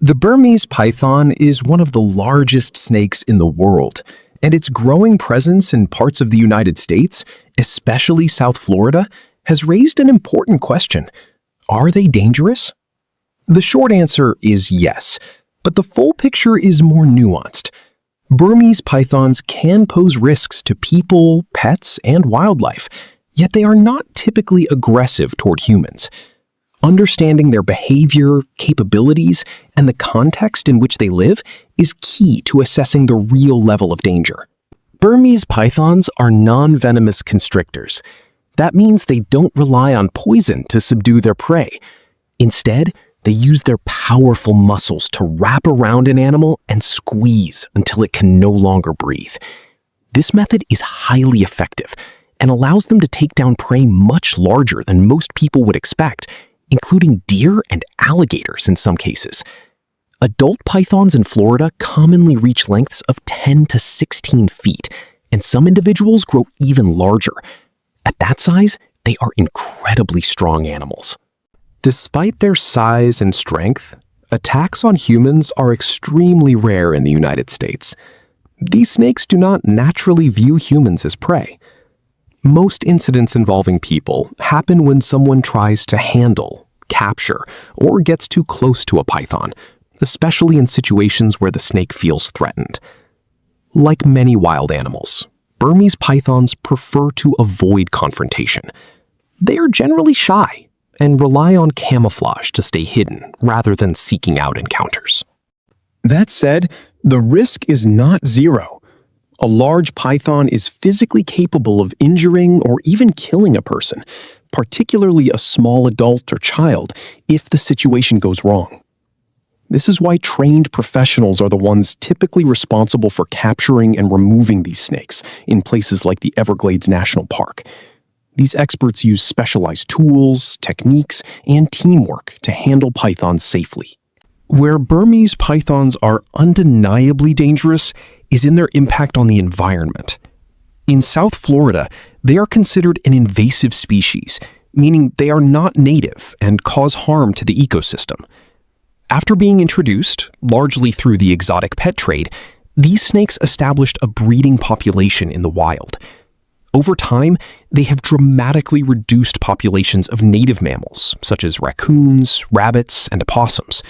The Burmese python is one of the largest snakes in the world, and its growing presence in parts of the United States, especially South Florida, has raised an important question. Are they dangerous? The short answer is yes, but the full picture is more nuanced. Burmese pythons can pose risks to people, pets, and wildlife, yet they are not typically aggressive toward humans. Understanding their behavior, capabilities, and the context in which they live is key to assessing the real level of danger. Burmese pythons are non-venomous constrictors. That means they don't rely on poison to subdue their prey. Instead, they use their powerful muscles to wrap around an animal and squeeze until it can no longer breathe. This method is highly effective and allows them to take down prey much larger than most people would expect, including deer and alligators in some cases. Adult pythons in Florida commonly reach lengths of 10 to 16 feet, and some individuals grow even larger. At that size, they are incredibly strong animals. Despite their size and strength, attacks on humans are extremely rare in the United States. These snakes do not naturally view humans as prey. Most incidents involving people happen when someone tries to handle, capture, or gets too close to a python, especially in situations where the snake feels threatened. Like many wild animals, Burmese pythons prefer to avoid confrontation. They are generally shy and rely on camouflage to stay hidden rather than seeking out encounters. That said, the risk is not zero. A large python is physically capable of injuring or even killing a person, particularly a small adult or child, if the situation goes wrong. This is why trained professionals are the ones typically responsible for capturing and removing these snakes in places like the Everglades National Park. These experts use specialized tools, techniques, and teamwork to handle pythons safely. Where Burmese pythons are undeniably dangerous is in their impact on the environment. In South Florida, they are considered an invasive species, meaning they are not native and cause harm to the ecosystem. After being introduced, largely through the exotic pet trade, these snakes established a breeding population in the wild. Over time, they have dramatically reduced populations of native mammals, such as raccoons, rabbits, and opossums.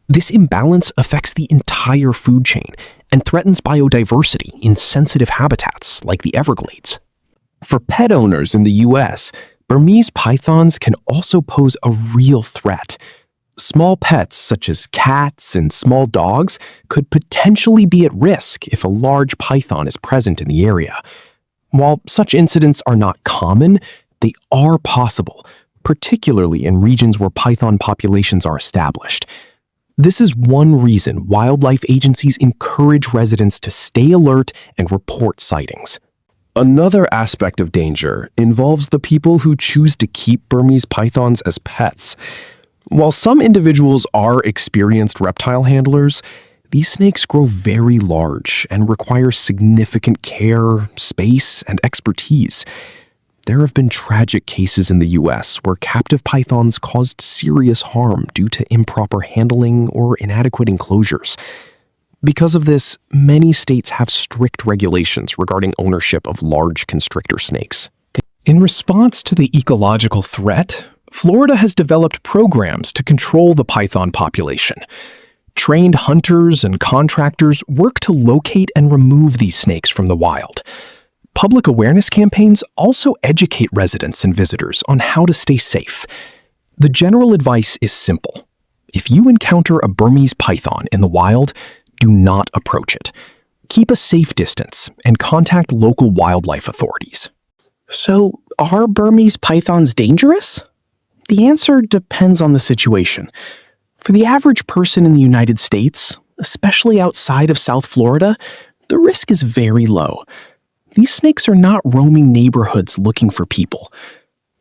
This imbalance affects the entire food chain and threatens biodiversity in sensitive habitats like the Everglades. For pet owners in the U.S., Burmese pythons can also pose a real threat. Small pets such as cats and small dogs could potentially be at risk if a large python is present in the area. While such incidents are not common, they are possible, particularly in regions where python populations are established. This is one reason wildlife agencies encourage residents to stay alert and report sightings. Another aspect of danger involves the people who choose to keep Burmese pythons as pets. While some individuals are experienced reptile handlers, these snakes grow very large and require significant care, space, and expertise. There have been tragic cases in the U.S. where captive pythons caused serious harm due to improper handling or inadequate enclosures. Because of this, many states have strict regulations regarding ownership of large constrictor snakes. In response to the ecological threat, Florida has developed programs to control the python population. Trained hunters and contractors work to locate and remove these snakes from the wild. Public awareness campaigns also educate residents and visitors on how to stay safe. The general advice is simple. If you encounter a Burmese python in the wild, do not approach it. Keep a safe distance and contact local wildlife authorities. So, are Burmese pythons dangerous? The answer depends on the situation. For the average person in the United States, especially outside of South Florida, the risk is very low. These snakes are not roaming neighborhoods looking for people.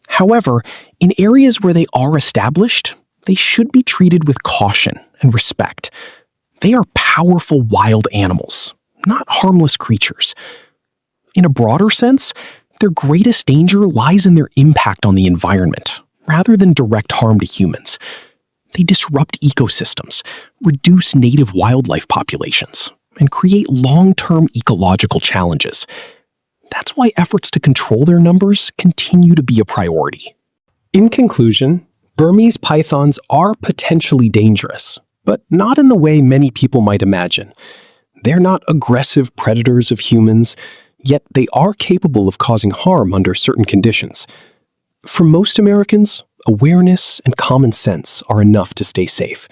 However, in areas where they are established, they should be treated with caution and respect. They are powerful wild animals, not harmless creatures. In a broader sense, their greatest danger lies in their impact on the environment, rather than direct harm to humans. They disrupt ecosystems, reduce native wildlife populations, and create long-term ecological challenges. That's why efforts to control their numbers continue to be a priority. In conclusion, Burmese pythons are potentially dangerous, but not in the way many people might imagine. They're not aggressive predators of humans, yet they are capable of causing harm under certain conditions. For most Americans, awareness and common sense are enough to stay safe.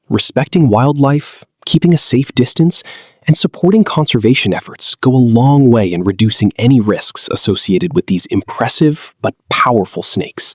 Respecting wildlife, keeping a safe distance, and supporting conservation efforts go a long way in reducing any risks associated with these impressive but powerful snakes.